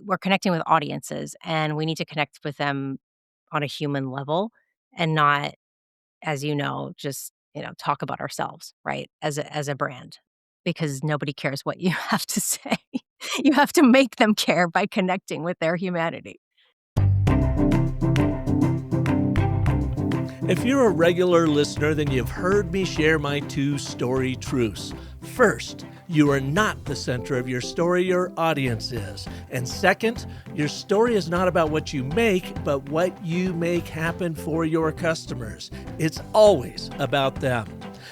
we're connecting with audiences, and we need to connect with them on a human level and not, as just, talk about ourselves, right? As a brand, because nobody cares what you have to say. You have to make them care by connecting with their humanity. If you're a regular listener, then you've heard me share my two story truths. First, you are not the center of your story, your audience is. And second, your story is not about what you make, but what you make happen for your customers. It's always about them.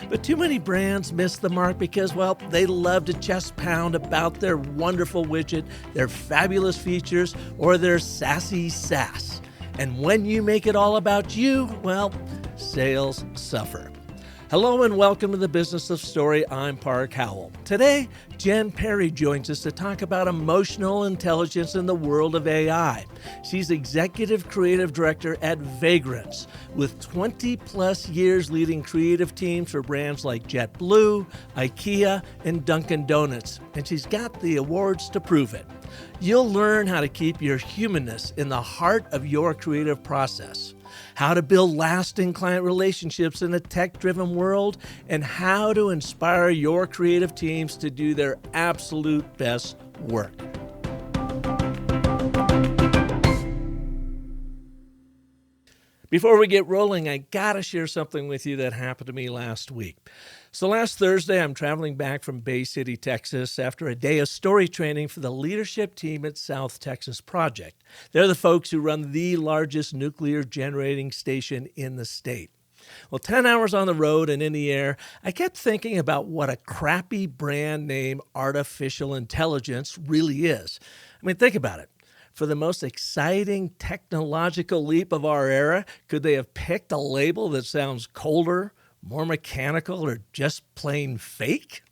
But too many brands miss the mark because, well, they love to chest pound about their wonderful widget, their fabulous features, or their sassy sass. And when you make it all about you, well, sales suffer. Hello and welcome to the Business of Story. I'm Howell. Today, Jen Perry joins us to talk about emotional intelligence in the world of AI. She's Executive Creative Director at Vagrants, with 20 plus years leading creative teams for brands like JetBlue, IKEA, and Dunkin Donuts. And she's got the awards to prove it. You'll learn how to keep your humanness in the heart of your creative process, how to build lasting client relationships in a tech-driven world, and how to inspire your creative teams to do their absolute best work. Before we get rolling, I gotta share something with you that happened to me last week. So last Thursday, I'm traveling back from Bay City, Texas, after a day of story training for the leadership team at South Texas Project. They're the folks who run the largest nuclear generating station in the state. Well, 10 hours on the road and in the air, I kept thinking about what a crappy brand name artificial intelligence really is. I mean, think about it. For the most exciting technological leap of our era, could they have picked a label that sounds colder, more mechanical, or just plain fake?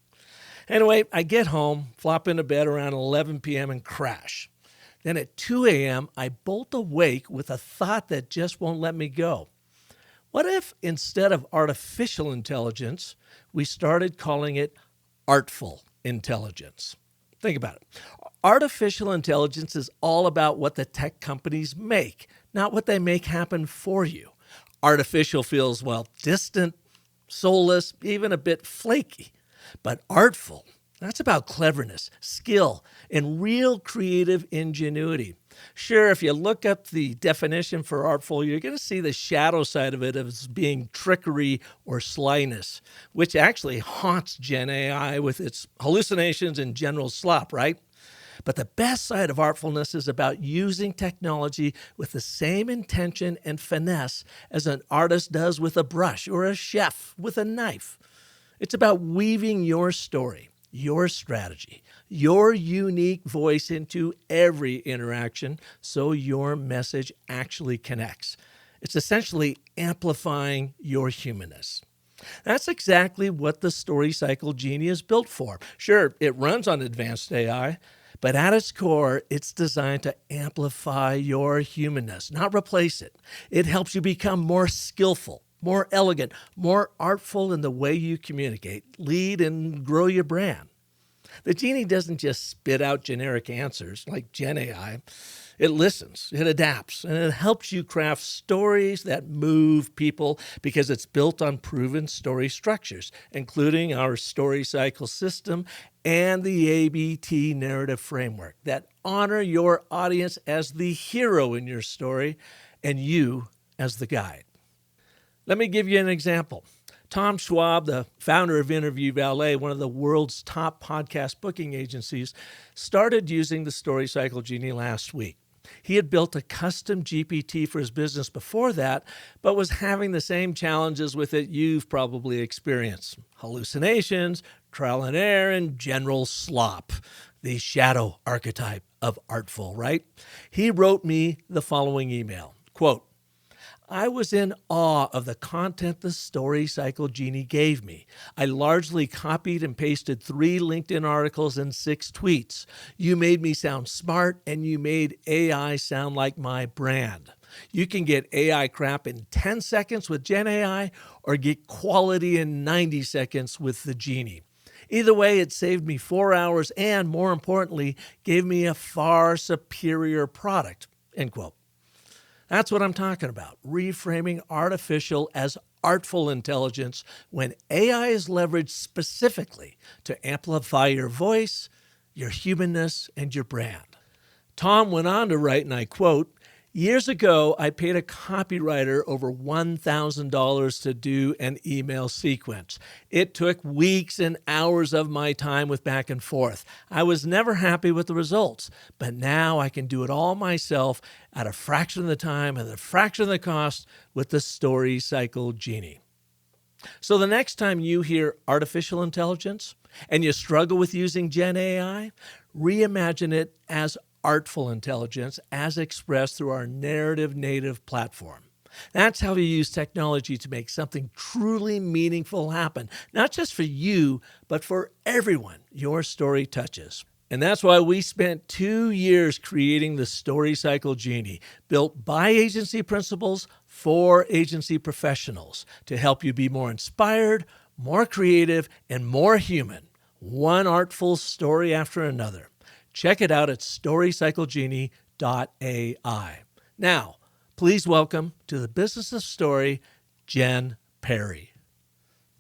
Anyway, I get home, flop into bed around 11 p.m. and crash. Then at 2 a.m., I bolt awake with a thought that just won't let me go. What if instead of artificial intelligence, we started calling it artful intelligence? Think about it. Artificial intelligence is all about what the tech companies make, not what they make happen for you. Artificial feels, well, distant, soulless, even a bit flaky. But artful, that's about cleverness, skill, and real creative ingenuity. Sure, if you look up the definition for artful, you're going to see the shadow side of it as being trickery or slyness, which actually haunts Gen AI with its hallucinations and general slop, right? But the best side of artfulness is about using technology with the same intention and finesse as an artist does with a brush or a chef with a knife. It's about weaving your story, your strategy, your unique voice into every interaction so your message actually connects. It's essentially amplifying your humanness. That's exactly what the Story Cycle Genie is built for. Sure, it runs on advanced AI, but at its core, it's designed to amplify your humanness, not replace it. It helps you become more skillful, more elegant, more artful in the way you communicate, lead, and grow your brand. The Genie doesn't just spit out generic answers like Gen AI. It listens, it adapts, and it helps you craft stories that move people because it's built on proven story structures, including our story cycle system and the ABT narrative framework that honor your audience as the hero in your story and you as the guide. Let me give you an example. Tom Schwab, the founder of Interview Valet, one of the world's top podcast booking agencies, started using the Story Cycle Genie last week. He had built a custom GPT for his business before that, but was having the same challenges with it you've probably experienced. Hallucinations, trial and error, and general slop. The shadow archetype of artful, right? He wrote me the following email, quote, I was in awe of the content the Story Cycle Genie gave me. I largely copied and pasted 3 LinkedIn articles and 6 tweets. You made me sound smart, and you made AI sound like my brand. You can get AI crap in 10 seconds with Gen AI or get quality in 90 seconds with the Genie. Either way, it saved me 4 hours and, more importantly, gave me a far superior product, end quote. That's what I'm talking about, reframing artificial as artful intelligence when AI is leveraged specifically to amplify your voice, your humanness, and your brand. Tom went on to write, and I quote, "Years ago, I paid a copywriter over $1,000 to do an email sequence. It took weeks and hours of my time with back and forth. I was never happy with the results, but now I can do it all myself at a fraction of the time and a fraction of the cost with the Story Cycle Genie." So the next time you hear artificial intelligence and you struggle with using Gen AI, reimagine it as artful intelligence as expressed through our narrative native platform. That's how we use technology to make something truly meaningful happen, not just for you, but for everyone your story touches. And that's why we spent 2 years creating the Story Cycle Genie, built by agency principals for agency professionals to help you be more inspired, more creative, and more human, one artful story after another. Check it out at storycyclegenie.ai. Now, please welcome to the Business of Story, Jen Perry.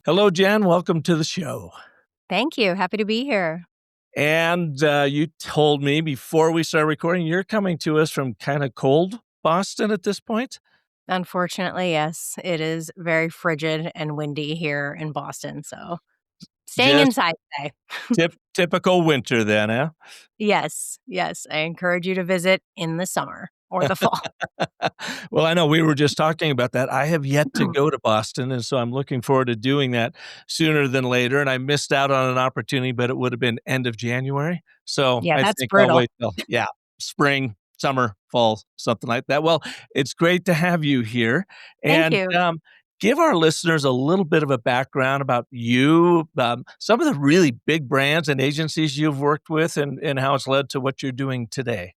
Hello, Jen. Welcome to the show. Thank you. Happy to be here. And you told me before we started recording, you're coming to us from kind of cold Boston at this point? Unfortunately, yes, it is very frigid and windy here in Boston, so staying Just inside today. typical winter then, eh? Yes, yes, I encourage you to visit in the summer or the fall. Well, I know we were just talking about that. I have yet to go to Boston, and so I'm looking forward to doing that sooner than later. And I missed out on an opportunity, but it would have been end of January. So Yeah, I that's think I'll brutal. wait till, spring, summer, fall, something like that. Well, it's great to have you here. Thank And you. give our listeners a little bit of a background about you, some of the really big brands and agencies you've worked with, and how it's led to what you're doing today.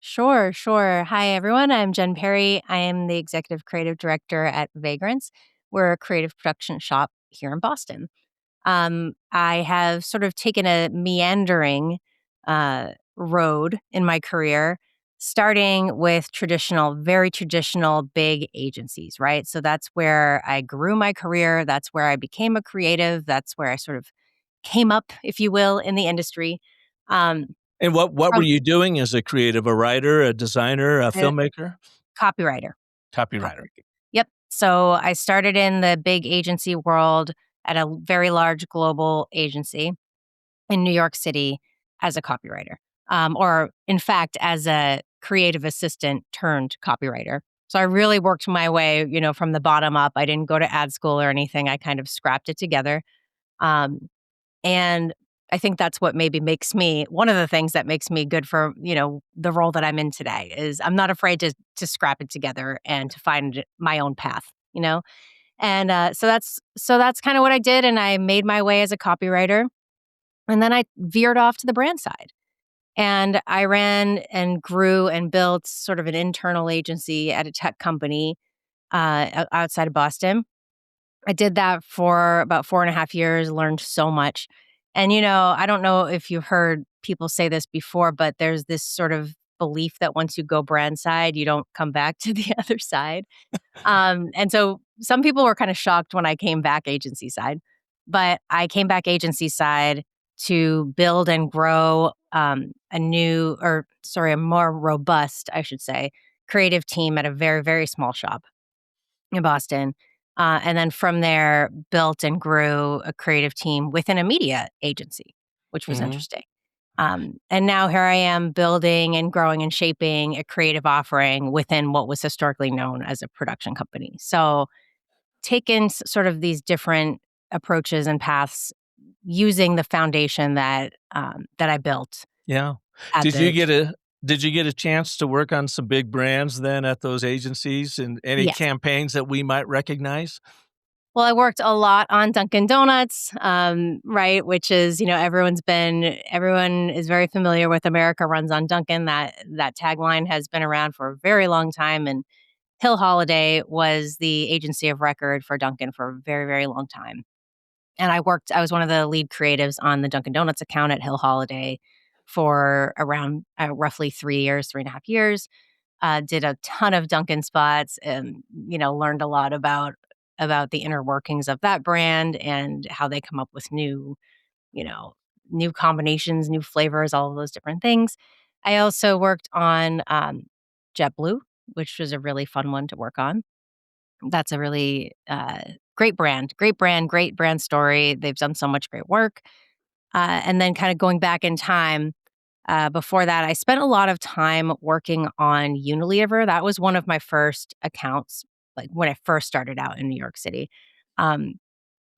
Sure, sure. Hi, everyone. I'm Jen Perry. I am the executive creative director at Vagrants. We're a creative production shop here in Boston. I have sort of taken a meandering road in my career, starting with very traditional big agencies, right? So that's where I grew my career. That's where I became a creative. That's where I sort of came up, if you will, in the industry. Um, And what were from you doing as a creative? A writer, a designer, a a filmmaker? copywriter. Copywriter. Copywriter. Yep. So I started in the big agency world at a very large global agency in New York City as a copywriter, or in fact, as a creative assistant turned copywriter. So I really worked my way, from the bottom up. I didn't go to ad school or anything. I kind of scrapped it together. Um, and I think that's what maybe makes me one of the things that makes me good for, the role that I'm in today is I'm not afraid to scrap it together and to find my own path, you know? And so that's kind of what I did. And I made my way as a copywriter. And then I veered off to the brand side. And I ran and grew and built sort of an internal agency at a tech company outside of Boston. I did that for about 4.5 years, learned so much. And, I don't know if you've heard people say this before, but there's this sort of belief that once you go brand side, you don't come back to the other side. And so some people were kind of shocked when I came back agency side, but I came back agency side to build and grow a more robust, I should say, creative team at a very, very small shop in Boston. And then from there, built and grew a creative team within a media agency, which was Mhm. interesting. And now here I am building and growing and shaping a creative offering within what was historically known as a production company. So, taken sort of these different approaches and paths using the foundation that I built Yeah. at Did you the get a did you get a chance to work on some big brands then at those agencies and any yes. campaigns that we might recognize? Well, I worked a lot on Dunkin Donuts, right? Which is, everyone is very familiar with America runs on Dunkin. That tagline has been around for a very long time, and Hill Holiday was the agency of record for Dunkin for a very, very long time. And I was one of the lead creatives on the Dunkin Donuts account at Hill Holiday for around roughly 3 years, 3.5 years. Did a ton of Dunkin' spots and, learned a lot about the inner workings of that brand and how they come up with you know, new combinations, new flavors, all of those different things. I also worked on JetBlue, which was a really fun one to work on. That's a really great brand, great brand story. They've done so much great work. And then kind of going back in time, before that, I spent a lot of time working on Unilever. That was one of my first accounts, like when I first started out in New York City. Um,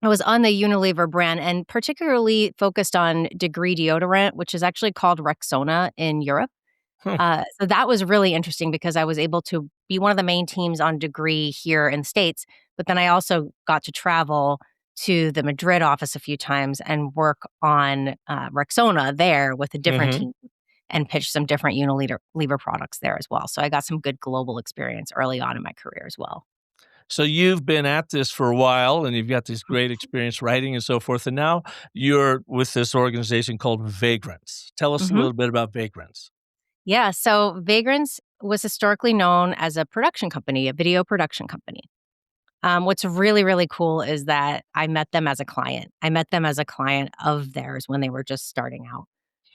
I was on the Unilever brand and particularly focused on Degree deodorant, which is actually called Rexona in Europe. Huh. So that was really interesting because I was able to be one of the main teams on Degree here in the States, but then I also got to travel to the Madrid office a few times and work on Rexona there with a different Hmm. team and pitch some different Unilever lever products there as well. So I got some good global experience early on in my career as well. So you've been at this for a while and you've got this great experience writing and so forth. And now you're with this organization called Vagrants. Tell us a Mhm. little bit about Vagrants. Yeah, so Vagrants was historically known as a production company, a video production company. What's really, really cool is that I met them as a client. I met them as a client of theirs when they were just starting out.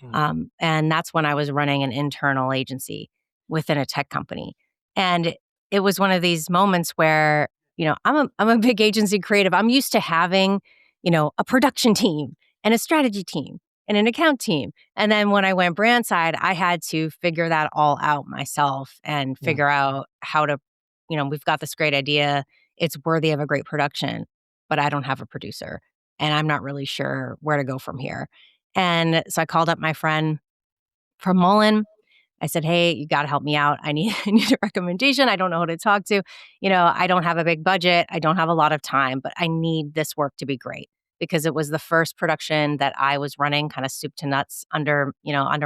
Hmm. And that's when I was running an internal agency within a tech company. And it was one of these moments where, I'm a big agency creative. I'm used to having, a production team and a strategy team and an account team. And then when I went brand side, I had to figure that all out myself and Yeah. figure out how to, we've got this great idea. It's worthy of a great production, but I don't have a producer and I'm not really sure where to go from here. And so I called up my friend from Mullen. I said, "Hey, you got to help me out. I need a recommendation. I don't know who to talk to. I don't have a big budget. I don't have a lot of time, but I need this work to be great because it was the first production that I was running kind of soup to nuts under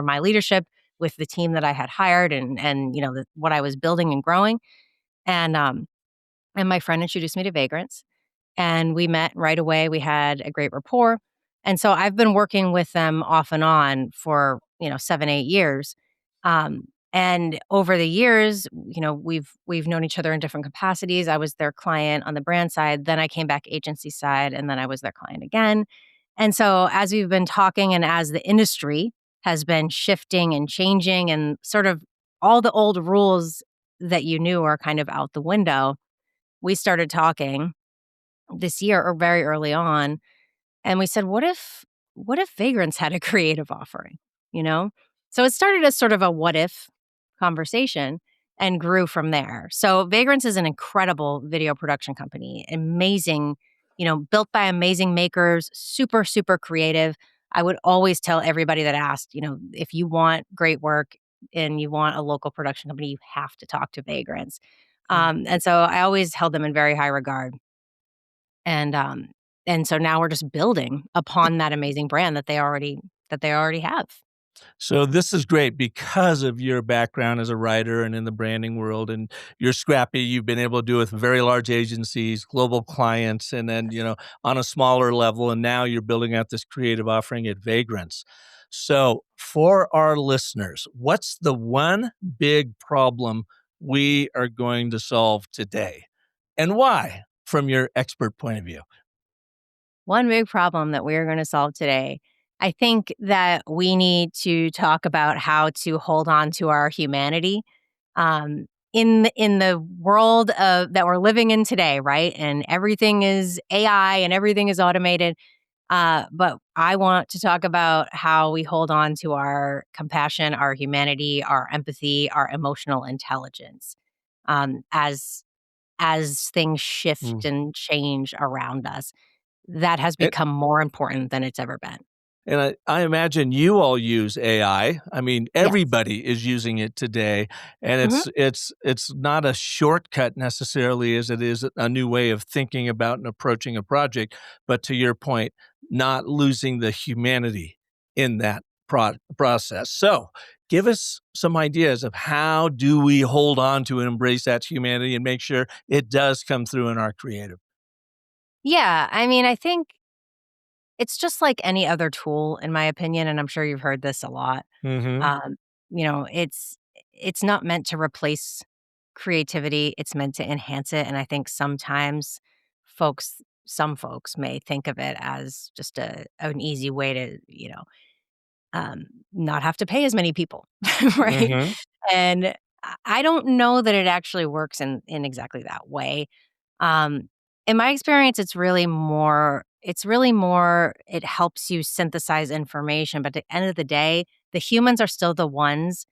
my leadership with the team that I had hired and what I was building and growing. And my friend introduced me to Vagrants and we met right away. We had a great rapport. And so I've been working with them off and on for, 7, 8 years. And over the years, we've known each other in different capacities. I was their client on the brand side, then I came back agency side, and then I was their client again. And so as we've been talking and as the industry has been shifting and changing and sort of all the old rules that you knew are kind of out the window, we started talking this year or very early on, and we said, "What if Vagrants had a creative offering?" You know? So it started as sort of a what if conversation and grew from there. So Vagrants is an incredible video production company, amazing, built by amazing makers, super, super creative. I would always tell everybody that asked, if you want great work and you want a local production company, you have to talk to Vagrants. Yeah. And so I always held them in very high regard. And, um, and so now we're just building upon that amazing brand that they already have. So this is great because of your background as a writer and in the branding world, and you're scrappy. You've been able to do it with very large agencies, global clients, and then, on a smaller level. And now you're building out this creative offering at Vagrants. So for our listeners, what's the one big problem we are going to solve today and why from your expert point of view? One big problem that we're gonna solve today, I think that we need to talk about how to hold on to our humanity, in the world of that we're living in today, right? And everything is AI and everything is automated. But I want to talk about how we hold on to our compassion, our humanity, our empathy, our emotional intelligence, as things shift Mm. and change around us. That has become more important than it's ever been. And I imagine you all use AI. I mean, Yes. everybody is using it today, and Mhm. it's not a shortcut necessarily as it is a new way of thinking about and approaching a project, but to your point, not losing the humanity in that process. So, give us some ideas of how do we hold on to and embrace that humanity and make sure it does come through in our creative? Yeah, I mean, I think it's just like any other tool, in my opinion, and I'm sure you've heard this a lot. Mhm. Um, it's not meant to replace creativity, it's meant to enhance it, and I think sometimes some folks may think of it as just an easy way to, not have to pay as many people, right? Mhm. And I don't know that it actually works in exactly that way. Um, in my experience, it's really more it helps you synthesize information, but at the end of the day, the humans are still the ones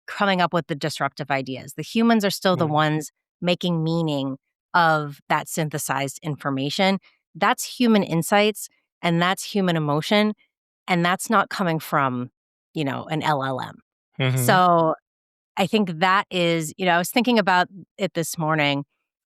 coming up with the disruptive ideas. The humans are still the Mhm. ones making meaning of that synthesized information. That's human insights and that's human emotion, and that's not coming from, an LLM. Mhm. So I think that is, I was thinking about it this morning.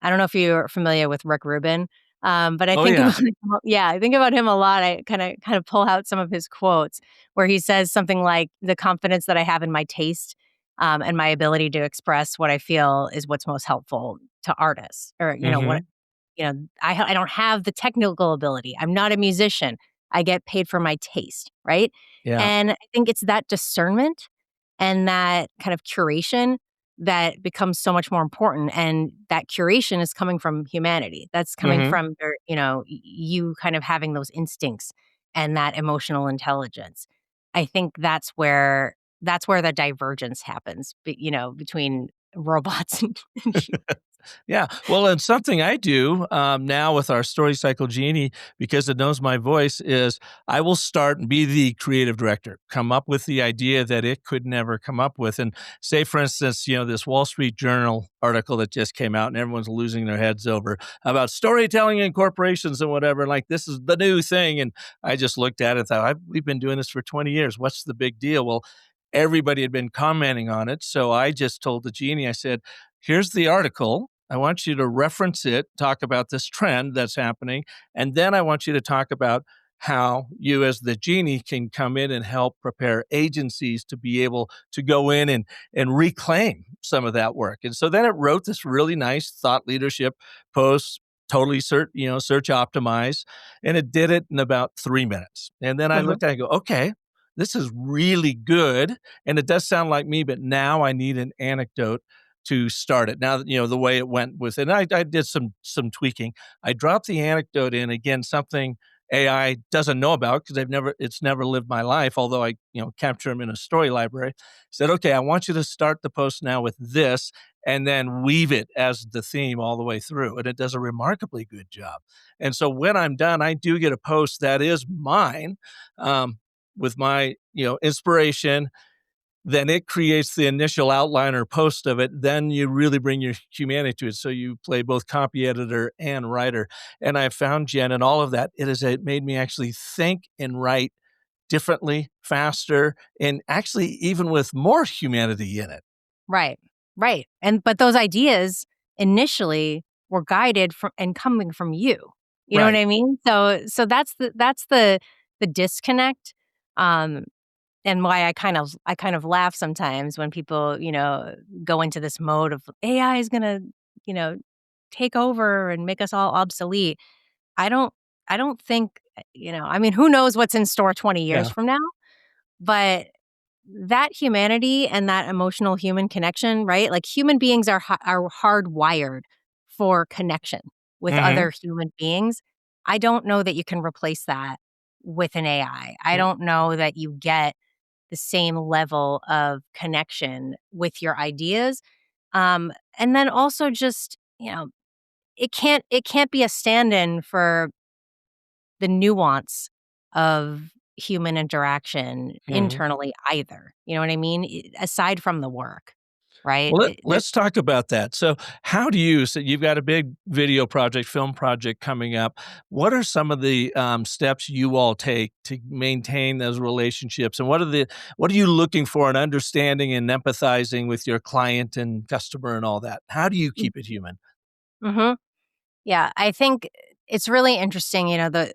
I don't know if you're familiar with Rick Rubin, but I Oh, think yeah. about him, yeah, I think about him a lot. I kind of pull out some of his quotes where he says something like, "The confidence that I have in my taste and my ability to express what I feel is what's most helpful to artists." Or what Mhm. I don't have the technical ability. I'm not a musician. I get paid for my taste, right? Yeah. And I think it's that discernment and that kind of curation that becomes so much more important, and that curation is coming from humanity. That's coming Mhm. from you kind of having those instincts and that emotional intelligence. I think that's where the divergence happens, between robots and Yeah. Well, and something I do now with our story cycle genie, because it knows my voice, is I will start and be the creative director, come up with the idea that it could never come up with. And say, for instance, this Wall Street Journal article that just came out and everyone's losing their heads over about storytelling in corporations and whatever. Like, this is the new thing. And I just looked at it and thought, we've been doing this for 20 years. What's the big deal? Well, everybody had been commenting on it. So I just told the genie, I said, here's the article. I want you to reference it, talk about this trend that's happening, and then I want you to talk about how you, as the genie, can come in and help prepare agencies to be able to go in and reclaim some of that work. And so then it wrote this really nice thought leadership post, totally search optimize, and it did it in about 3 minutes. And then I Mhm. looked at it and go, okay, this is really good, and it does sound like me, but now I need an anecdote to start it. Now, the way it went with it, and I did some tweaking. I dropped the anecdote in, again, something AI doesn't know about because it's never lived my life, although I, capture them in a story library. Said, okay, I want you to start the post now with this and then weave it as the theme all the way through. And it does a remarkably good job. And so when I'm done, I do get a post that is mine, with my, inspiration. Then it creates the initial outline or post of it. Then you really bring your humanity to it. So you play both copy editor and writer. And I found, Jen, and all of that, it made me actually think and write differently, faster, and actually even with more humanity in it. Right, right, but those ideas initially were guided from and coming from you. You know what Right. I mean? So that's the disconnect, um, and why I kind of laugh sometimes when people, go into this mode of AI is gonna, you know, take over and make us all obsolete. I don't I don't think, I mean, who knows what's in store 20 years Yeah. from now, but that humanity and that emotional human connection, right? Like, human beings are hardwired for connection with Hmm. other human beings. I don't know that you can replace that with an AI. I don't know that you get the same level of connection with your ideas. And then also just, it can't be a stand-in for the nuance of human interaction Hmm. internally either. You know what I mean? Aside from the work, right? Well, let's talk about that. So, so you've got a big video project, film project coming up. What are some of the steps you all take to maintain those relationships, and what are you looking for in understanding and empathizing with your client and customer and all that? How do you keep it human? Mhm. Yeah, I think it's really interesting,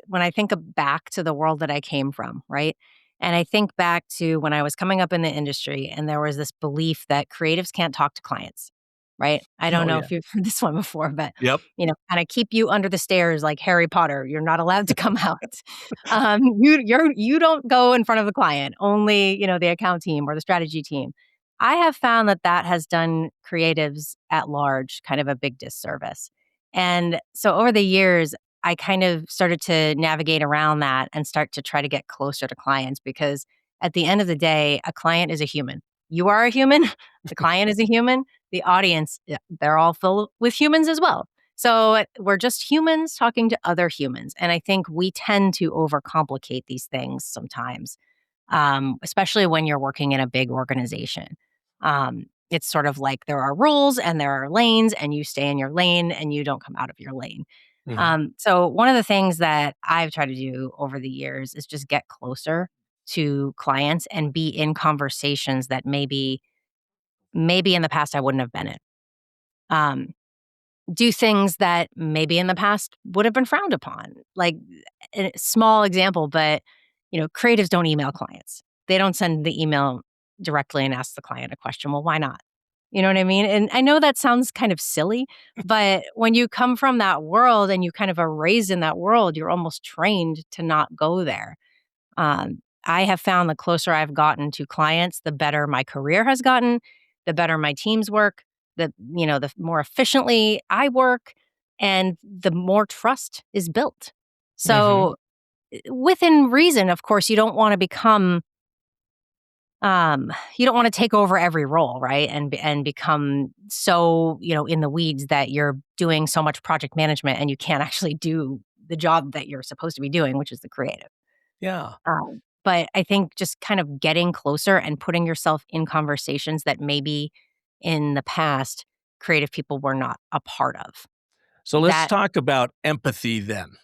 when I think back to the world that I came from, right? And I think back to when I was coming up in the industry and there was this belief that creatives can't talk to clients. right? I don't Oh, know yeah. if you've heard this one before, but, Yep. kinda keep you under the stairs like Harry Potter. You're not allowed to come out. You don't go in front of the client, only, the account team or the strategy team. I have found that that has done creatives at large kind of a big disservice. And so over the years, I kind of started to navigate around that and start to try to get closer to clients because at the end of the day, a client is a human. You are a human, the client is a human, the audience, yeah, they're all full with humans as well. So we're just humans talking to other humans. And I think we tend to overcomplicate these things sometimes, especially when you're working in a big organization. It's sort of like there are rules and there are lanes, and you stay in your lane and you don't come out of your lane. Mhm. So one of the things that I've tried to do over the years is just get closer to clients and be in conversations that maybe in the past I wouldn't have been in. Um, do things that maybe in the past would have been frowned upon. Like a small example, but creatives don't email clients. They don't send the email directly and ask the client a question. Well, why not? You know what I mean? And I know that sounds kind of silly, but when you come from that world and you kind of are raised in that world, you're almost trained to not go there. I have found the closer I've gotten to clients, the better my career has gotten, the better my teams work, the more efficiently I work, and the more trust is built. Mhm. So, within reason, of course, you don't want to take over every role, right? And become so, in the weeds that you're doing so much project management and you can't actually do the job that you're supposed to be doing, which is the creative. Yeah. But I think just kind of getting closer and putting yourself in conversations that maybe in the past creative people were not a part of. So let's That talk about empathy then.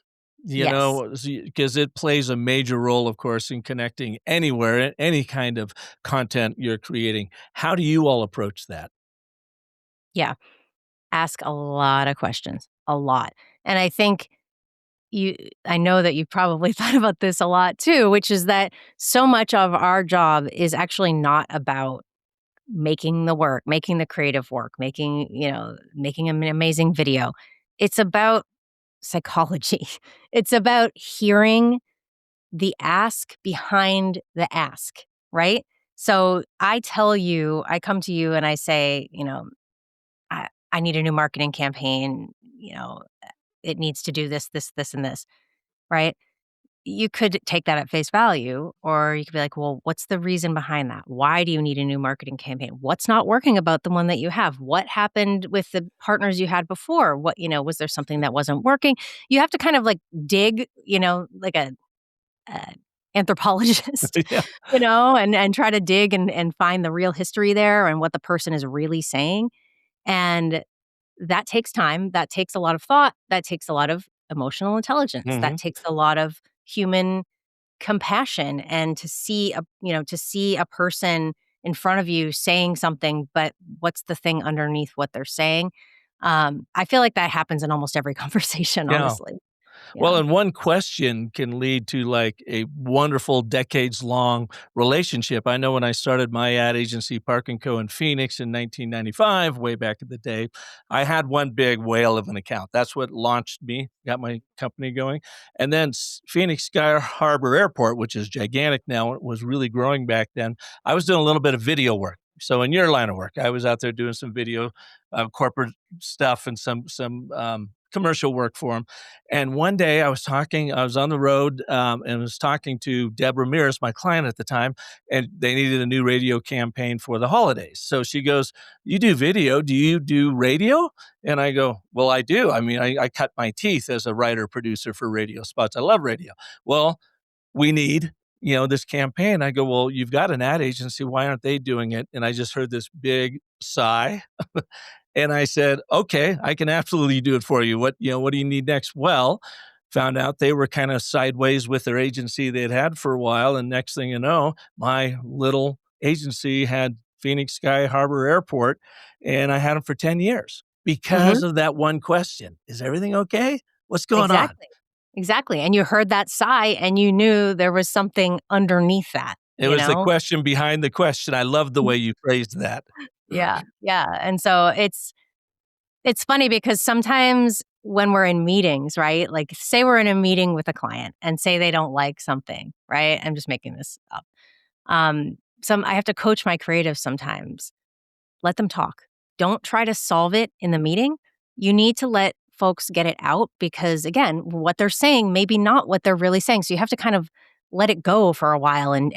yes. Because it plays a major role, of course, in connecting anywhere, any kind of content you're creating. How do you all approach that? Yeah. Ask a lot of questions, a lot. And I know that you've probably thought about this a lot too, which is that so much of our job is actually not about making the work, making the creative work, making an amazing video. It's about psychology. It's about hearing the ask behind the ask, right? So I come to you and I say, I need a new marketing campaign, it needs to do this, this, this, and this, right? You could take that at face value, or you could be like, well, what's the reason behind that? Why do you need a new marketing campaign? What's not working about the one that you have? What happened with the partners you had before? Was there something that wasn't working? You have to kind of like dig, like a anthropologist, Yeah. and try to dig and find the real history there and what the person is really saying. And that takes time. That takes a lot of thought. That takes a lot of emotional intelligence. That Mhm. takes a lot of human compassion and to see a person in front of you saying something, but what's the thing underneath what they're saying? I feel like that happens in almost every conversation, Yeah. honestly. Well, Yeah. and one question can lead to like a wonderful decades-long relationship. I know when I started my ad agency, Park& Co. in Phoenix in 1995, way back in the day, I had one big whale of an account. That's what launched me, got my company going. And then Phoenix Sky Harbor Airport, which is gigantic now, it was really growing back then. I was doing a little bit of video work. So in your line of work, I was out there doing some video, corporate stuff and some commercial work for them. And one day I was on the road and was talking to Deborah Mears, my client at the time, and they needed a new radio campaign for the holidays. So she goes, you do video. Do you do radio? And I go, well, I do. I mean, I cut my teeth as a writer producer for radio spots. I love radio. Well, we need, this campaign. I go, well, you've got an ad agency. Why aren't they doing it? And I just heard this big sigh. And I said, okay, I can absolutely do it for you. What do you need next? Well, found out they were kind of sideways with their agency they'd had for a while. And next thing you know, my little agency had Phoenix Sky Harbor Airport, and I had them for 10 years because Mhm. of that one question. Is everything okay? What's going on? Exactly. Exactly, and you heard that sigh, and you knew there was something underneath that, It was the question behind the question. I love the way you phrased that. Yeah, yeah, and so it's It's funny because sometimes when we're in meetings, right? Like, say we're in a meeting with a client and say they don't like something, right? I'm just making this up. Some I have to coach my creatives sometimes. Let them talk. Don't try to solve it in the meeting. You need to let folks get it out because, again, what they're saying may be not what they're really saying. So you have to kind of let it go for a while and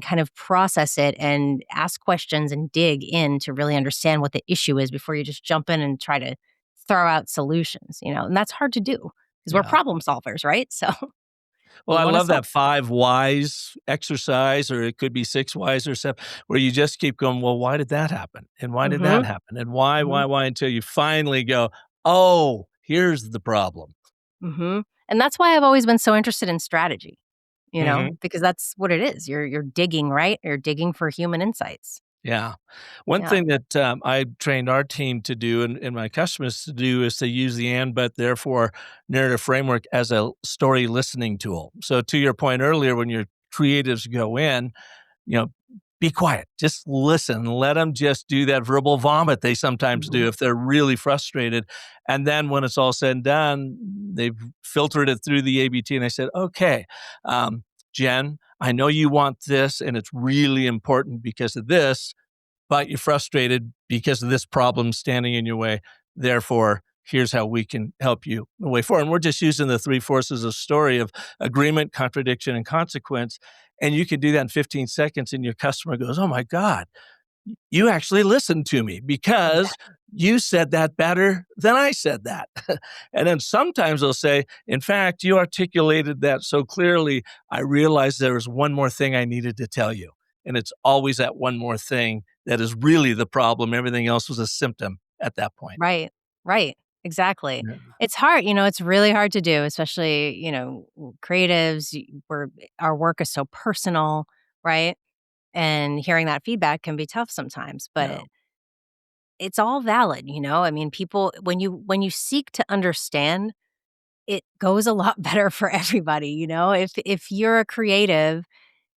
kind of process it and ask questions and dig in to really understand what the issue is before you just jump in and try to throw out solutions, and that's hard to do because we're Yeah. problem solvers, right? So Well, we I want to love solve. that 5 whys exercise, or it could be 6 whys or 7, where you just keep going, "Well, why did that happen? And why did that Mhm. happen? And why, Mhm. until you finally go, 'Oh, here's the problem.'" Mhm. And that's why I've always been so interested in strategy, Mhm. because that's what it is. You're digging, right? You're digging for human insights. Yeah. One Yeah. thing that, I trained our team to do and my customers to do is to use the and, but, therefore narrative framework as a story listening tool. So to your point earlier, when your creatives go in, you know, be quiet. Just listen. Let them just do that verbal vomit they sometimes do Mhm. if they're really frustrated. And then when it's all said and done, they've filtered it through the ABT and I said, okay, Jen, I know you want this and it's really important because of this, but you're frustrated because of this problem standing in your way. Therefore, here's how we can help you the way forward. And we're just using the three forces of story of agreement, contradiction, and consequence. And you can do that in 15 seconds, and your customer goes, "Oh my God, you actually listened to me because Exactly. you said that better than I said that." And then sometimes they'll say, "In fact, you articulated that so clearly, I realized there was one more thing I needed to tell you." And it's always that one more thing that is really the problem. Everything else was a symptom at that point. Right. Right. Exactly. Yeah. It's hard, it's really hard to do, especially, creatives, where our work is so personal, right? And hearing that feedback can be tough sometimes, Yeah. but it's all valid. I mean, people when you seek to understand, it goes a lot better for everybody. If you're a creative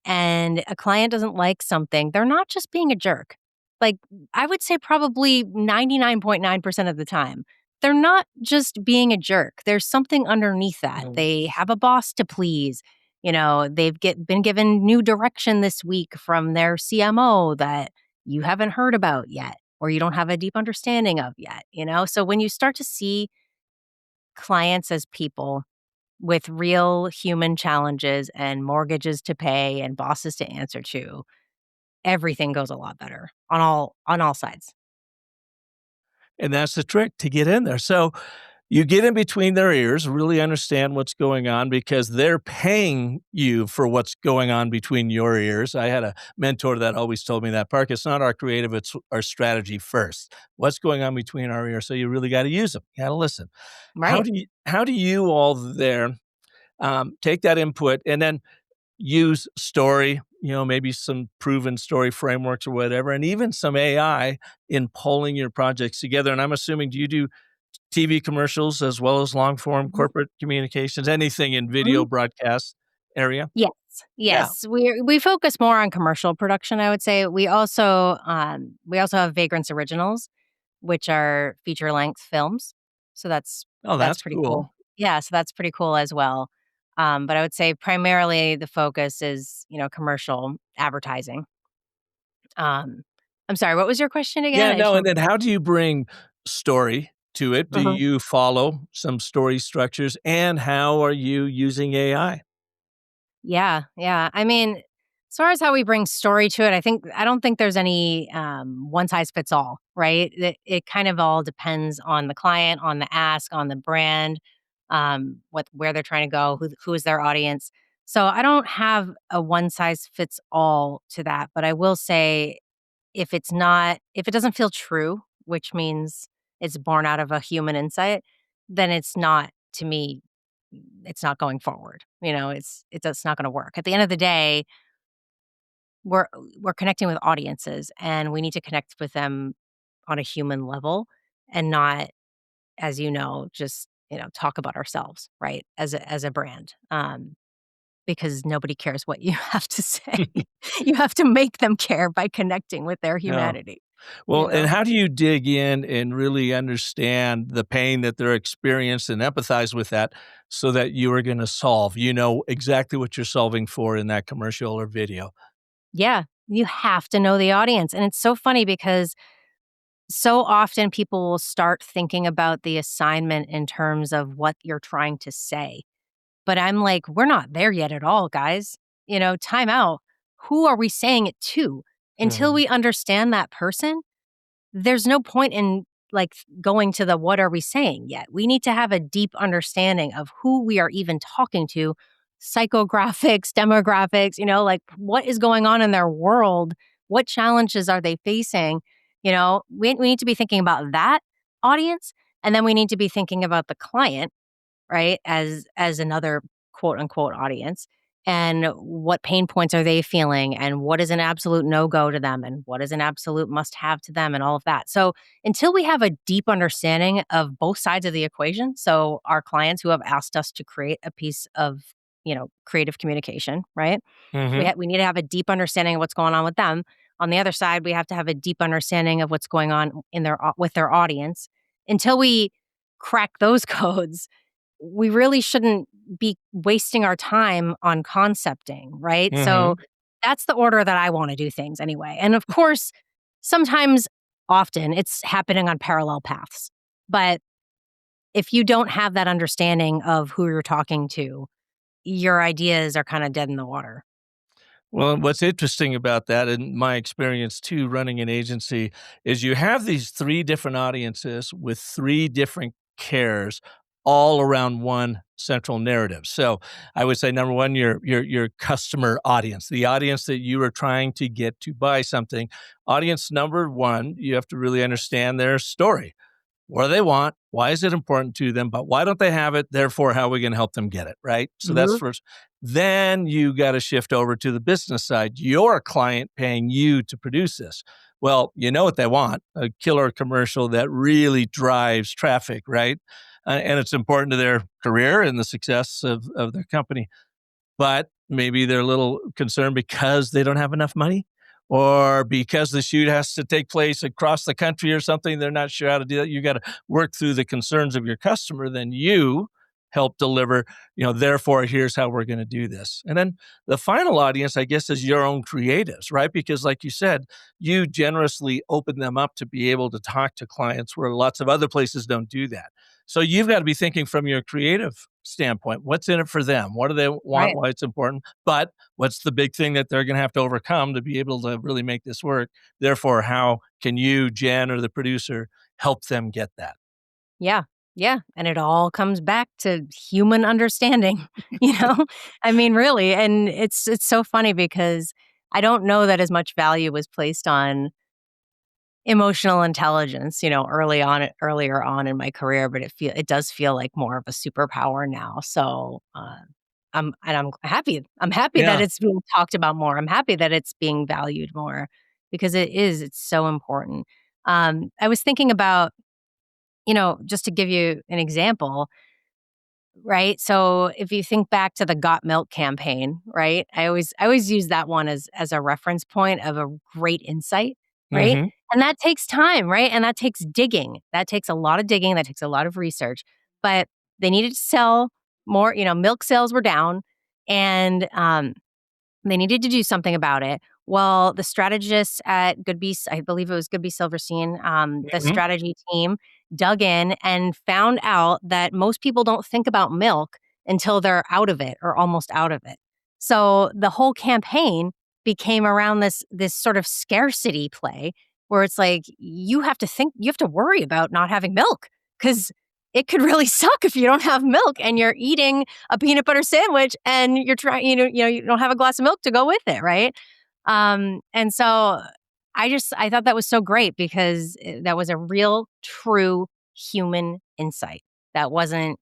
and a client doesn't like something, they're not just being a jerk. Like, I would say probably 99.9% of the time, they're not just being a jerk. There's something underneath that. Mm. They have a boss to please. Been given new direction this week from their CMO that you haven't heard about yet or you don't have a deep understanding of yet. So when you start to see clients as people with real human challenges and mortgages to pay and bosses to answer to, everything goes a lot better on all sides. And that's the trick to get in there. So you get in between their ears, really understand what's going on because they're paying you for what's going on between your ears. I had a mentor that always told me that, Park, it's not our creative, it's our strategy first. What's going on between our ears? So you really got to use them. You got to listen. Right. How do you all there take that input and then use story, maybe some proven story frameworks or whatever, and even some AI in pulling your projects together? And I'm assuming, do you do TV commercials as well as long form Mhm. corporate communications, anything in video Mhm. broadcast area? Yes. Yeah. Yes. We focus more on commercial production, I would say. We also have Vagrants originals, which are feature length films. So Oh, that's that's pretty cool. cool. Yeah, so that's pretty cool as well. But I would say primarily the focus is, commercial advertising. Um, I'm sorry, what was your question again? Yeah, I just no, and want. then how do you bring story to it? Do Mhm. you follow some story structures, and how are you using AI? Yeah, yeah. I mean, as far as how we bring story to it, I don't think there's any one size fits all, right? It kind of all depends on the client, on the ask, on the brand, where they're trying to go, who is their audience. So I don't have a one size fits all to that, but I will say if it doesn't feel true, which means it's born out of a human insight, then it's not to me, it's not going forward. It's not gonna work. At the end of the day, we're we're connecting with audiences and we need to connect with them on a human level and not, as just, talk about ourselves, right? As a brand. Because nobody cares what you have to say. You have to make them care by connecting with their Yeah. humanity. Well, and know? how do you dig in and really understand the pain that they're experiencing and empathize with that so that you are going to solve, you know, exactly what you're solving for in that commercial or video? Yeah, you have to know the audience, and it's so funny because so often people will start thinking about the assignment in terms of what you're trying to say. But I'm like, "We're not there yet at all, guys. Time out. Who are we saying it to? Until Mhm. we understand that person, there's no point in, like, going to the what are we saying yet. We need to have a deep understanding of who we are even talking to, psychographics, demographics, like, what is going on in their world? What challenges are they facing? We need to be thinking about that audience, and then we need to be thinking about the client, right, as another quote unquote audience, and what pain points are they feeling, and what is an absolute no-go to them, and what is an absolute must-have to them, and all of that. So until we have a deep understanding of both sides of the equation, so our clients who have asked us to create a piece of, creative communication, right? Mhm. We need to have a deep understanding of what's going on with them. On the other side, we have to have a deep understanding of what's going on with their audience. Until we crack those codes, we really shouldn't be wasting our time on concepting, right? So Mhm. that's the order that I want to do things anyway. And of course, sometimes, often, it's happening on parallel paths. But if you don't have that understanding of who you're talking to, your ideas are kind of dead in the water. Well, what's interesting about that, in my experience too, running an agency, is you have these three different audiences with three different cares all around one central narrative. So I would say number one, your customer audience, the audience that you are trying to get to buy something. Audience number one, you have to really understand their story. What do they want? Why is it important to them? But why don't they have it? Therefore, how are we going to help them get it? Right. So that's Mhm. first. Then you got to shift over to the business side. Your client paying you to produce this. Well, you know what they want, a killer commercial that really drives traffic, right? And it's important to their career and the success of their company, but maybe they're a little concerned because they don't have enough money or because the shoot has to take place across the country or something. They're not sure how to do that. You got to work through the concerns of your customer. Then you help deliver, therefore, here's how we're going to do this. And then the final audience, I guess, is your own creatives, right? Because, like you said, you generously open them up to be able to talk to clients where lots of other places don't do that. So you've got to be thinking from your creative standpoint. What's in it for them? What do they want? Right. Why it's important? But what's the big thing that they're going to have to overcome to be able to really make this work? Therefore, how can you, Jen, or the producer, help them get that? Yeah. Yeah. And it all comes back to human understanding, you know? I mean, really. And it's so funny because I don't know that as much value was placed on emotional intelligence, earlier on in my career, but it does feel like more of a superpower now. So I'm happy. I'm happy that Yeah. it's being talked about more. I'm happy that it's being valued more because it's so important. I was thinking about, just to give you an example, right? So if you think back to the Got Milk campaign, right? I always use that one as a reference point of a great insight, right? Hmm. And that takes time, right? And that takes digging. That takes a lot of digging, that takes a lot of research. But they needed to sell more, milk sales were down, and they needed to do something about it. Well, the strategists at I believe it was Goodby Silverstein, the Hmm. strategy team dug in and found out that most people don't think about milk until they're out of it or almost out of it. So the whole campaign became around this sort of scarcity play where it's like you have to worry about not having milk because it could really suck if you don't have milk and you're eating a peanut butter sandwich and you're trying, you don't have a glass of milk to go with it, right? And so I thought that was so great because that was a real, true human insight. That wasn't,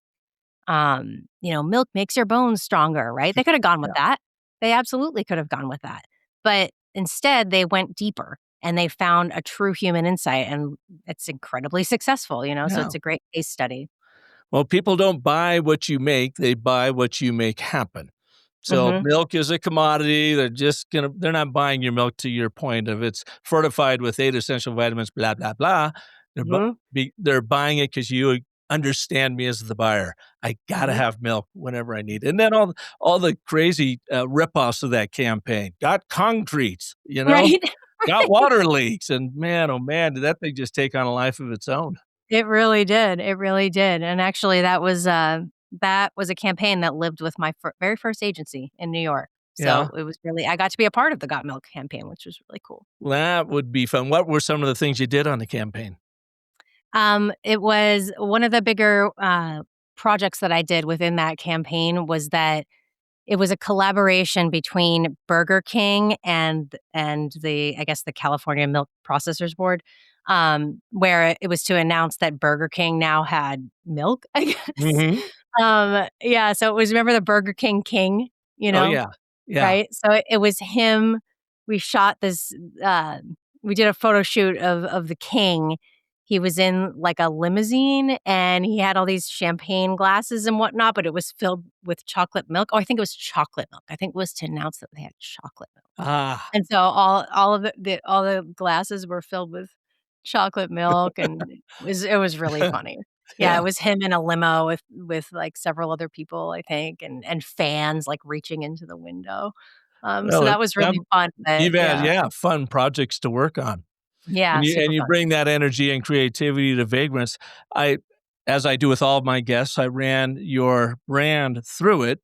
milk makes your bones stronger, right? They could have gone with Yeah. that. They absolutely could have gone with that. But instead, they went deeper and they found a true human insight, and it's incredibly successful. So Yeah. it's a great case study. Well, people don't buy what you make, they buy what you make happen. So Mhm. milk is a commodity. They're not buying your milk to your point of it's fortified with 8 essential vitamins, blah, blah, blah. Mhm. They're buying it because you understand me as the buyer. I gotta Mhm. have milk whenever I need it. And then all the crazy ripoffs of that campaign. Got concrete, Right. got Right. water leaks. And man, oh man, did that thing just take on a life of its own. It really did, it really did, and actually that was a campaign that lived with my very first agency in New York. Yeah. So, it was really I got to be a part of the Got Milk campaign, which was really cool. That would be fun. What were some of the things you did on the campaign? It was one of the bigger, projects that I did within that campaign was that it was a collaboration between Burger King and the I guess, the California Milk Processors Board, where it was to announce that Burger King now had milk, I guess. Mhm. Yeah, so it was remember the Burger King king, you Oh, know? yeah. Yeah. Right? So it was him. We shot this, uh we did a photo shoot of the king. He was in, like, a limousine, and he had all these champagne glasses and whatnot, but it was filled with chocolate milk. Oh, I think it was chocolate milk. I think it was to announce that they had chocolate milk. Ah. And so all of all the glasses were filled with chocolate milk, and it was really funny. Yeah, it Yeah. was him in a limo with, like, several other people, I think, and fans, like, reaching into the window. So Well, that was really fun, but you've had, yeah. yeah, fun projects to work on. Yeah, And super you fun. bring that energy and creativity to Vagrants. I as I do with all of my guests, I ran your brand through it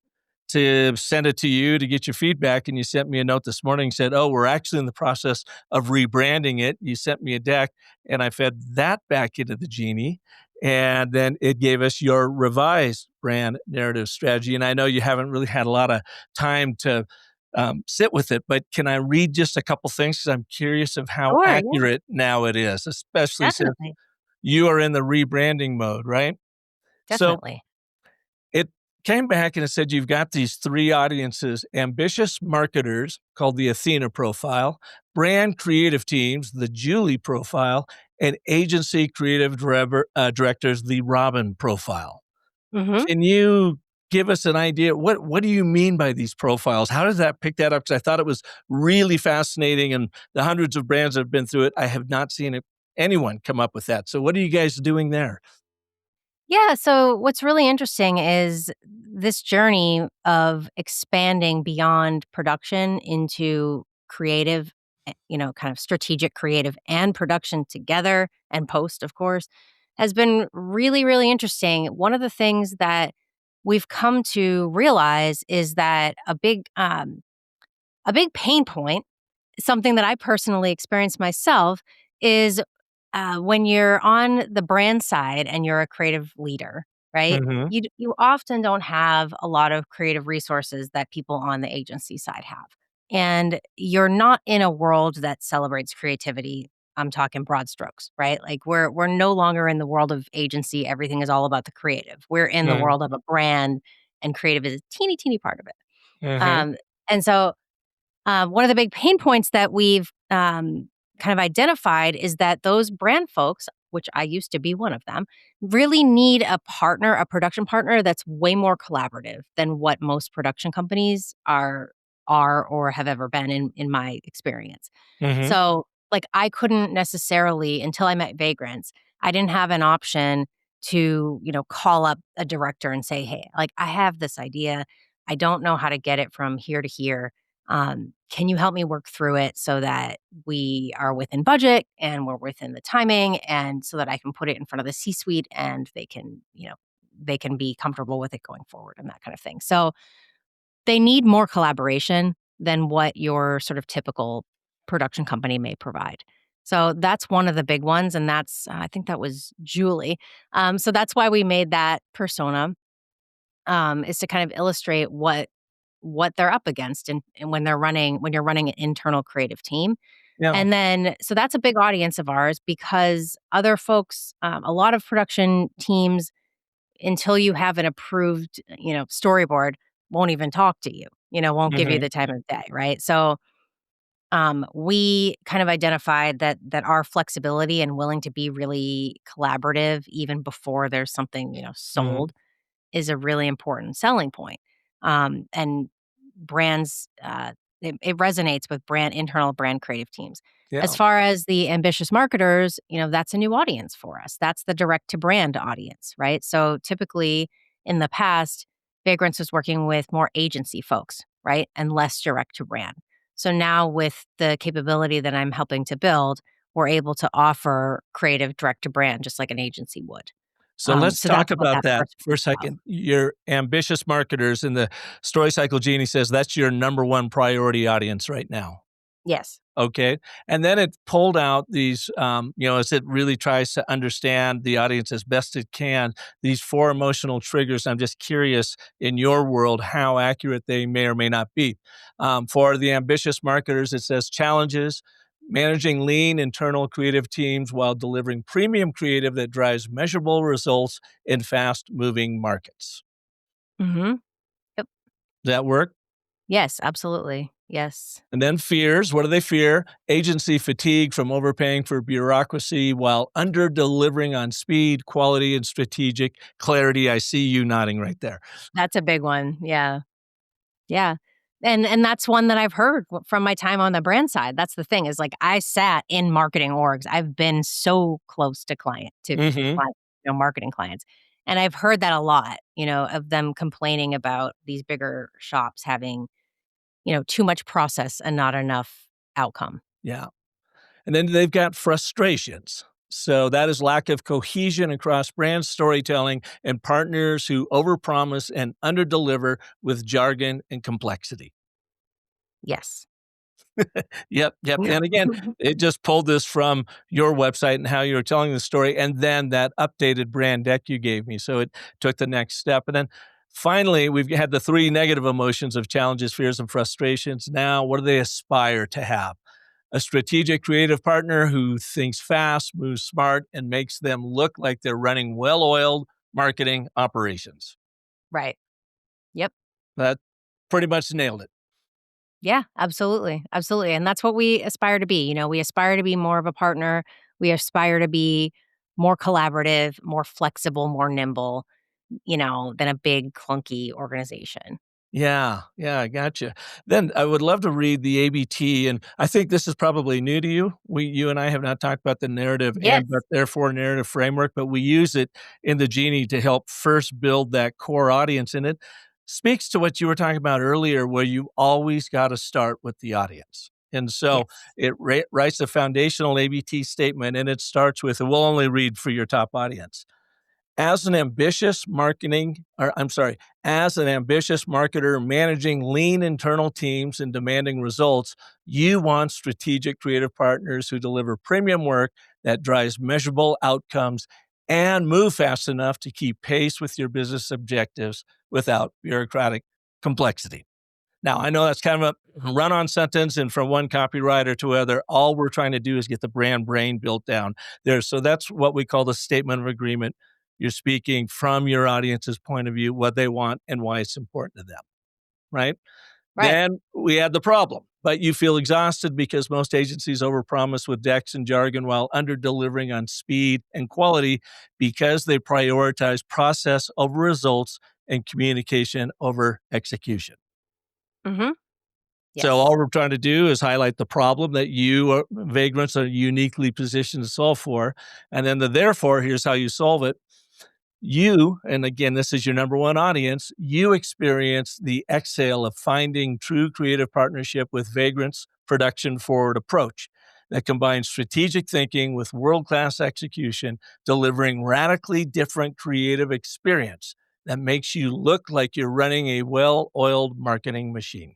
to send it to you to get your feedback, and you sent me a note this morning, said, "Oh, we're actually in the process of rebranding it." You sent me a deck, and I fed that back into the genie, and then it gave us your revised brand narrative strategy, and I know you haven't really had a lot of time to sit with it. But can I read just a couple things? Because I'm curious of how Sure, yeah, accurate now it is, especially since definitely, you are in the rebranding mode, right? So definitely. it came back and it said you've got these three audiences: ambitious marketers, called the Athena profile, brand creative teams, the Julie profile, and agency creative directors, the Robin profile. Mhm. Can you give us an idea? What do you mean by these profiles? How does that pick that up? Because I thought it was really fascinating, and the hundreds of brands that have been through it, I have not seen anyone come up with that. So what are you guys doing there? Yeah, so what's really interesting is this journey of expanding beyond production into creative, kind of strategic creative and production together and post, of course, has been really, really interesting. One of the things that we've come to realize is that a big pain point, something that I personally experienced myself, is when you're on the brand side and you're a creative leader, right? Mhm. You often don't have a lot of creative resources that people on the agency side have, and you're not in a world that celebrates creativity. I'm talking broad strokes, right? Like we're no longer in the world of agency. Everything is all about the creative. We're in the Mhm. world of a brand, and creative is a teeny, teeny part of it. Mhm. And so one of the big pain points that we've kind of identified is that those brand folks, which I used to be one of them, really need a partner, a production partner that's way more collaborative than what most production companies are or have ever been in my experience. Mhm. So, like, I couldn't necessarily until I met Vagrants, I didn't have an option to, call up a director and say, "Hey, like, I have this idea. I don't know how to get it from here to here. Can you help me work through it so that we are within budget and we're within the timing and so that I can put it in front of the C-suite and they can be comfortable with it going forward and that kind of thing." So, they need more collaboration than what your sort of typical production company may provide. So that's one of the big ones, and I think that was Julie. So that's why we made that persona, is to kind of illustrate what they're up against and when you're running an internal creative team. Yeah. And then so that's a big audience of ours because other folks, a lot of production teams, until you have an approved, storyboard, won't even talk to you, won't give you Mhm. the time of day, right? So, we kind of identified that our flexibility and willing to be really collaborative even before there's something, Mhm. sold is a really important selling point. And brands, it resonates with internal brand creative teams. Yeah. As far as the ambitious marketers, that's a new audience for us. That's the direct to brand audience, right? So typically in the past, Vagrants was working with more agency folks, right? And less direct to brand. So now with the capability that I'm helping to build, we're able to offer creative direct to brand just like an agency would. So let's So talk that's what about that that person for a would love. second. Your ambitious marketers in the Story Cycle Genie says that's your number one priority audience right now. Yes. Okay. And then it pulled out these, as it really tries to understand the audience as best it can, these 4 emotional triggers. I'm just curious in your world how accurate they may or may not be. For the ambitious marketers, it says challenges, managing lean internal creative teams while delivering premium creative that drives measurable results in fast moving markets. Mhm. Yep. Does that work? Yes, absolutely. Yes. And then fears. What do they fear? Agency fatigue from overpaying for bureaucracy while under delivering on speed, quality, and strategic clarity. I see you nodding right there. That's a big one. Yeah. Yeah. And that's one that I've heard from my time on the brand side. That's the thing is like I sat in marketing orgs. I've been so close to Hmm. client, marketing clients. And I've heard that a lot, of them complaining about these bigger shops having, too much process and not enough outcome. Yeah. And then they've got frustrations. So that is lack of cohesion across brand storytelling and partners who overpromise and underdeliver with jargon and complexity. Yes. Yep, yep. Yep. And again, it just pulled this from your website and how you were telling the story, and then that updated brand deck you gave me. So it took the next step. And then finally, we've had the 3 negative emotions of challenges, fears, and frustrations. Now, what do they aspire to have? A strategic creative partner who thinks fast, moves smart, and makes them look like they're running well oiled marketing operations. Right. Yep. That pretty much nailed it. Yeah, absolutely. Absolutely. And that's what we aspire to be. We aspire to be more of a partner. We aspire to be more collaborative, more flexible, more nimble, than a big clunky organization. Yeah, yeah, I gotcha. Then I would love to read the ABT, and I think this is probably new to you. You and I have not talked about the narrative Yes. and but therefore narrative framework, but we use it in the Genie to help first build that core audience, and it speaks to what you were talking about earlier, where you always got to start with the audience. And so Yes. it writes a foundational ABT statement, and it starts with, and we'll only read for your top audience. As an ambitious marketing, or I'm sorry, as an ambitious marketer managing lean internal teams and demanding results, you want strategic creative partners who deliver premium work that drives measurable outcomes and move fast enough to keep pace with your business objectives without bureaucratic complexity. Now, I know that's kind of a run on sentence, and from one copywriter to other, all we're trying to do is get the brand brain built down there. So that's what we call the statement of agreement. You're speaking from your audience's point of view, what they want and why it's important to them, right? Right. Then we had the problem, but you feel exhausted because most agencies overpromise with decks and jargon while under delivering on speed and quality because they prioritize process over results and communication over execution. Mhm. So Yes. all we're trying to do is highlight the problem that Vagrants are uniquely positioned to solve for. And then the therefore, here's how you solve it. And again, this is your number one audience, you experience the exhale of finding true creative partnership with Vagrants' production forward approach that combines strategic thinking with world-class execution, delivering radically different creative experience that makes you look like you're running a well-oiled marketing machine.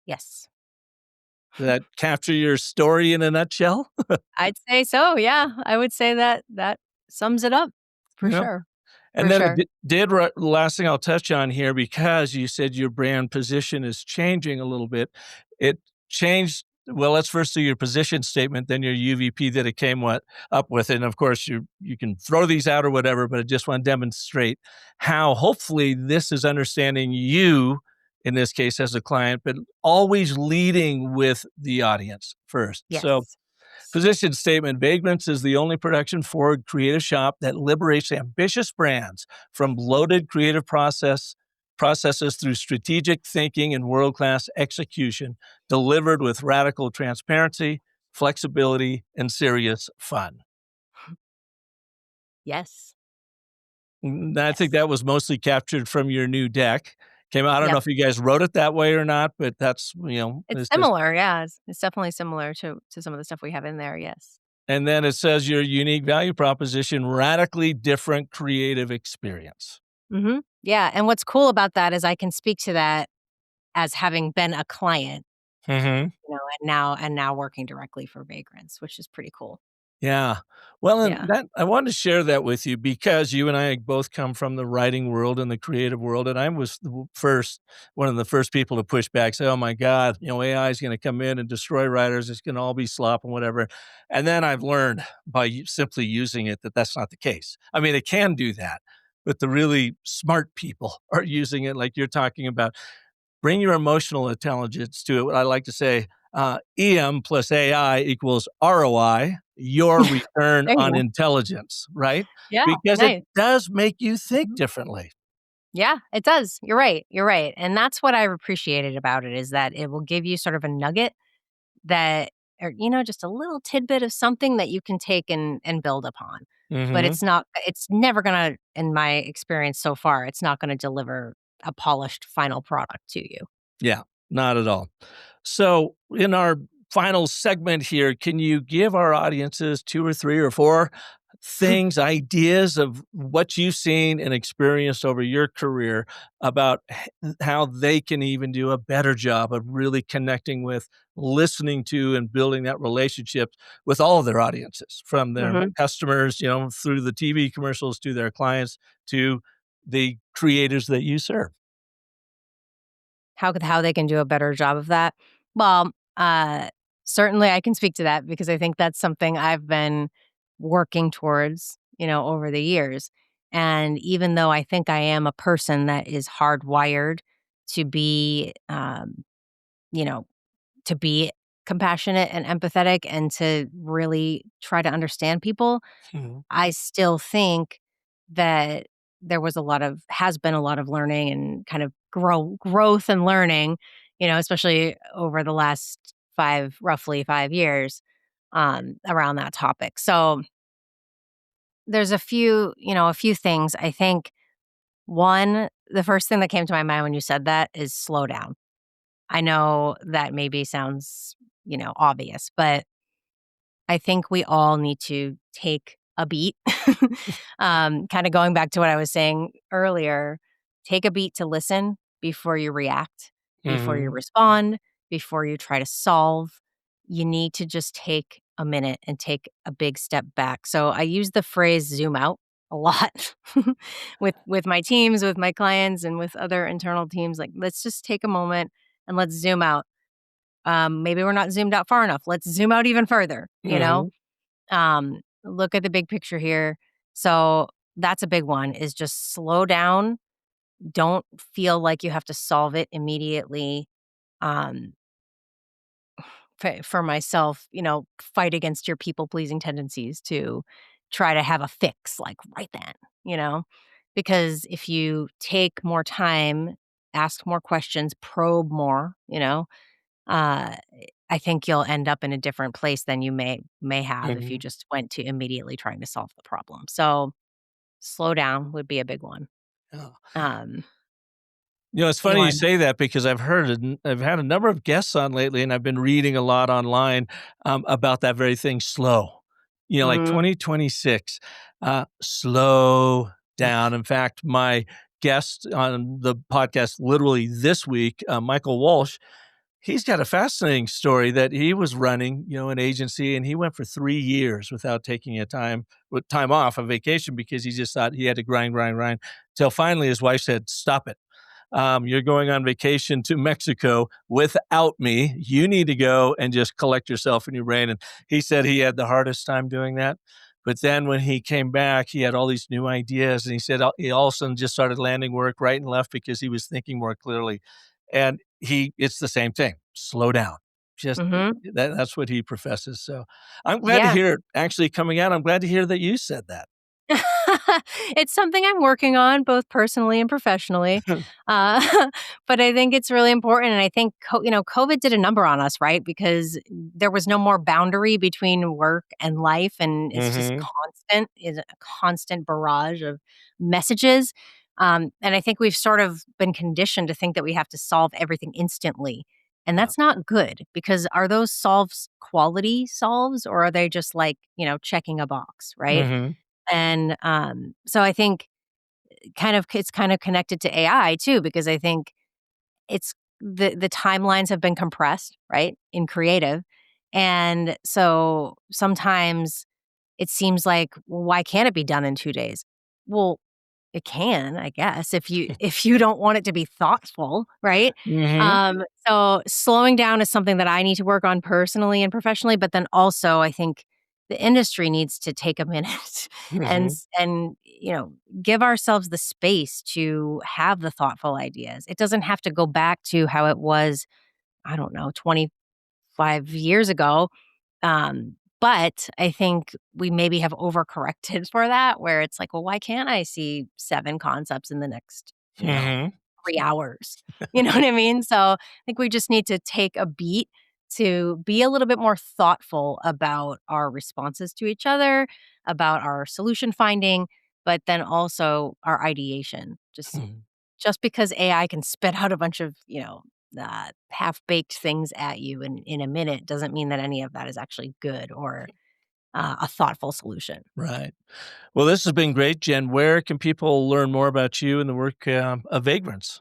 Yes. Does that capture your story in a nutshell? I'd say so, yeah. I would say that that sums it up for Yeah. sure. And For then it sure. last thing I'll touch on here, because you said your brand position is changing a little bit. It changed. Well, let's first do your position statement, then your UVP that it came up with. And of course, you can throw these out or whatever, but I just want to demonstrate how hopefully this is understanding you, in this case as a client, but always leading with the audience first. So Yes. position statement. Vagrants is the only production forward creative shop that liberates ambitious brands from bloated creative processes through strategic thinking and world-class execution, delivered with radical transparency, flexibility, and serious fun. Yes. I think Yes. that was mostly captured from your new deck. Came out I don't know Yep. if you guys wrote it that way or not, but that's, It's it's just similar, yeah, it's definitely similar to some of the stuff we have in there, yes. and then it says your unique value proposition, radically different creative experience. Mhm. Yeah, and what's cool about that is I can speak to that as having been a client, Mhm. and now working directly for Vagrants, which is pretty cool. Yeah. Well, and Yeah. that I wanted to share that with you because you and I both come from the writing world and the creative world, and I was one of the first people to push back, say, "Oh my god, AI is gonna come in and destroy writers. It's gonna all be slop and whatever." And then I've learned by simply using it that that's not the case. I mean, it can do that, but the really smart people are using it like you're talking about. Bring your emotional intelligence to it. What I like to say, EM plus AI equals ROI, your return There you on go. intelligence, right? Yeah, Because it nice. does make you think Mhm. differently. Yeah, it does. You're right, and that's what I've appreciated about it is that it will give you sort of a nugget that or, just a little tidbit of something that you can take and build upon. But Mhm. it's never gonna in my experience so far, it's not gonna deliver a polished final product to you. Yeah, not at all. So, in our final segment here, can you give our audiences 2 or 3 or 4 things, ideas of what you've seen and experienced over your career about how they can even do a better job of really connecting with, listening to, and building that relationship with all of their audiences, from their Mhm. customers, through the TV commercials to their clients to the creators that you serve? How they can do a better job of that? Well, certainly I can speak to that because I think that's something I've been working towards, over the years. And even though I think I am a person that is hardwired to be, you know, to be compassionate and empathetic and to really try to understand people, Mhm. I still think that there was a lot of has been a lot of learning and kind of growth and learning, especially over the last roughly 5 years, around that topic. So there's a few things. I think one, the first thing that came to my mind when you said that is slow down. I know that maybe sounds, obvious, but I think we all need to take a beat. Kind of going back to what I was saying earlier, take a beat to listen before you react, before you Mhm. respond, before you try to solve. You need to just take a minute and take a big step back. So I use the phrase zoom out a lot with my teams, with my clients, and with other internal teams. Like, let's just take a moment and let's zoom out. Maybe we're not zoomed out far enough. Let's zoom out even further. Mhm. Look at the big picture here. So that's a big one is just slow down. Don't feel like you have to solve it immediately. Um, for myself, fight against your people pleasing tendencies to try to have a fix like right then, you know, because if you take more time, ask more questions, probe more, uh, I think you'll end up in a different place than you may have if you Mhm. just went to immediately trying to solve the problem. So, slow down would be a big one. Yeah. Um, It's you funny you want say that because I've had a number of guests on lately, and I've been reading a lot online, about that very thing, slow. Like mhm. 2026, slow down. In fact, my guest on the podcast literally this week, Michael Walsh, he's got a fascinating story that he was running, an agency, and he went for 3 years without taking a time off, a vacation, because he just thought he had to grind, grind, grind, till finally his wife said, "Stop it. You're going on vacation to Mexico without me. You need to go and just collect yourself in your brain." And he said he had the hardest time doing that. But then when he came back, he had all these new ideas. And he said he all of a sudden just started landing work right and left because he was thinking more clearly. And it's the same thing. Slow down. Just Mhm. that's what he professes. So I'm glad to Yeah. hear it actually coming out. I'm glad to hear that you said that. It's something I'm working on both personally and professionally. Uh, but I think it's really important, and I think COVID did a number on us, right? Because there was no more boundary between work and life, and it's just Mhm. is a constant barrage of messages. And I think we've sort of been conditioned to think that we have to solve everything instantly. And Yeah. that's not good because are those solves quality solves or are they just like, checking a box, right? Mhm. And, so I think it's kind of connected to AI too, because I think it's the timelines have been compressed, right, in creative. And so sometimes it seems like, well, why can't it be done in 2 days? Well, it can, I guess, if you if you don't want it to be thoughtful, right? Mhm. So slowing down is something that I need to work on personally and professionally, but then also I think the industry needs to take a minute Mhm. and give ourselves the space to have the thoughtful ideas. It doesn't have to go back to how it was, I don't know, 25 years ago. But I think we maybe have overcorrected for that, where it's like, well, why can't I see 7 concepts in the next, Mhm. 3 hours? You know what I mean? So I think we just need to take a beat to be a little bit more thoughtful about our responses to each other, about our solution finding, but then also our ideation. Mhm. Just because AI can spit out a bunch of, half-baked things at you in a minute doesn't mean that any of that is actually good or, a thoughtful solution. Right. Well, this has been great, Jen. Where can people learn more about you and the work, of Vagrants?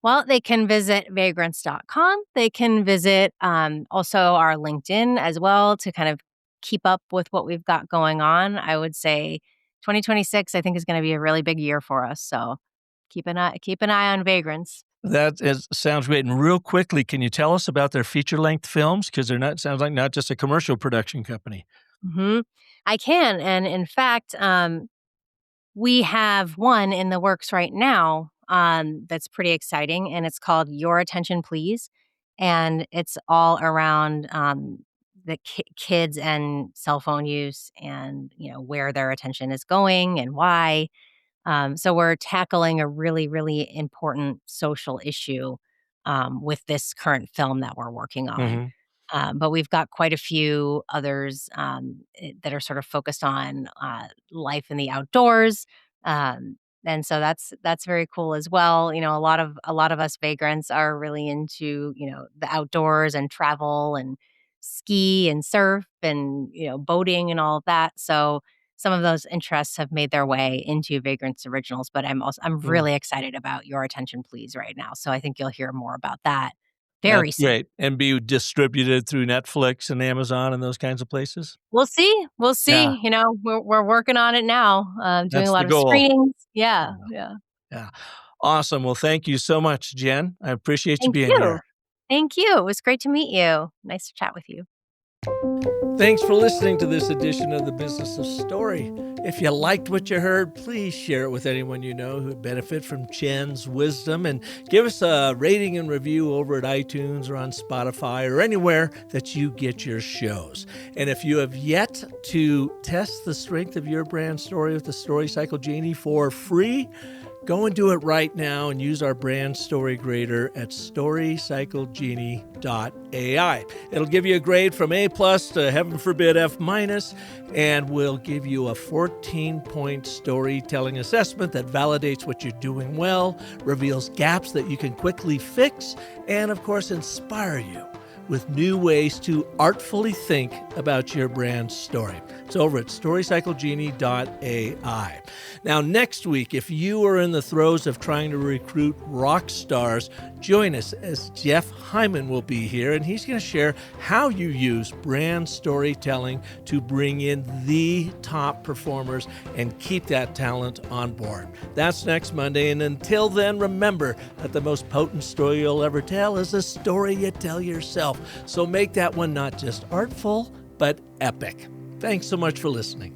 Well, they can visit vagrants.com. They can visit, also our LinkedIn as well to kind of keep up with what we've got going on. I would say 2026, I think, is gonna be a really big year for us, so keep an eye on Vagrants. That is sounds great, and real quickly, can you tell us about their feature-length films? Because 'Cause they're not sounds like not just a commercial production company. Mhm. I can, and in fact, we have one in the works right now, that's pretty exciting, and it's called Your Attention Please, and it's all around, the kids and cell phone use and, where their attention is going and why. So we're tackling a really, really important social issue, with this current film that we're working on. Mhm. But we've got quite a few others that are sort of focused on life in the outdoors, and so that's very cool as well. A lot of us vagrants are really into the outdoors and travel and ski and surf and boating and all of that. So some of those interests have made their way into Vagrants Originals, but I'm Mm. really excited about Your Attention Please right now. So I think you'll hear more about that That's very soon. great, and be distributed through Netflix and Amazon and those kinds of places? We'll see. We'll Yeah, see. We're working on it now. Doing a that's the lot of goal. screenings. Yeah, Yeah, yeah. yeah. Awesome, well, thank you so much, Jen. I appreciate you Thank being you. here. Thank you. It was great to meet you. Nice to chat with you. Thanks for listening to this edition of The Business of Story. If you liked what you heard, please share it with anyone you know who would benefit from Jen's wisdom and give us a rating and review over at iTunes or on Spotify or anywhere that you get your shows. And if you have yet to test the strength of your brand story with the Story Cycle Genie for free, go and do it right now and use our brand story grader at storycyclegenie.ai. It'll give you a grade from A plus to heaven forbid F minus, and we'll give you a 14-point storytelling assessment that validates what you're doing well, reveals gaps that you can quickly fix, and of course inspire you with new ways to artfully think about your brand story. It's over at storycyclegenie.ai. Now, next week, if you are in the throes of trying to recruit rock stars, join us as Jeff Hyman will be here, and he's going to share how you use brand storytelling to bring in the top performers and keep that talent on board. That's next Monday, and until then, remember that the most potent story you'll ever tell is a story you tell yourself. So make that one not just artful, but epic. Thanks so much for listening.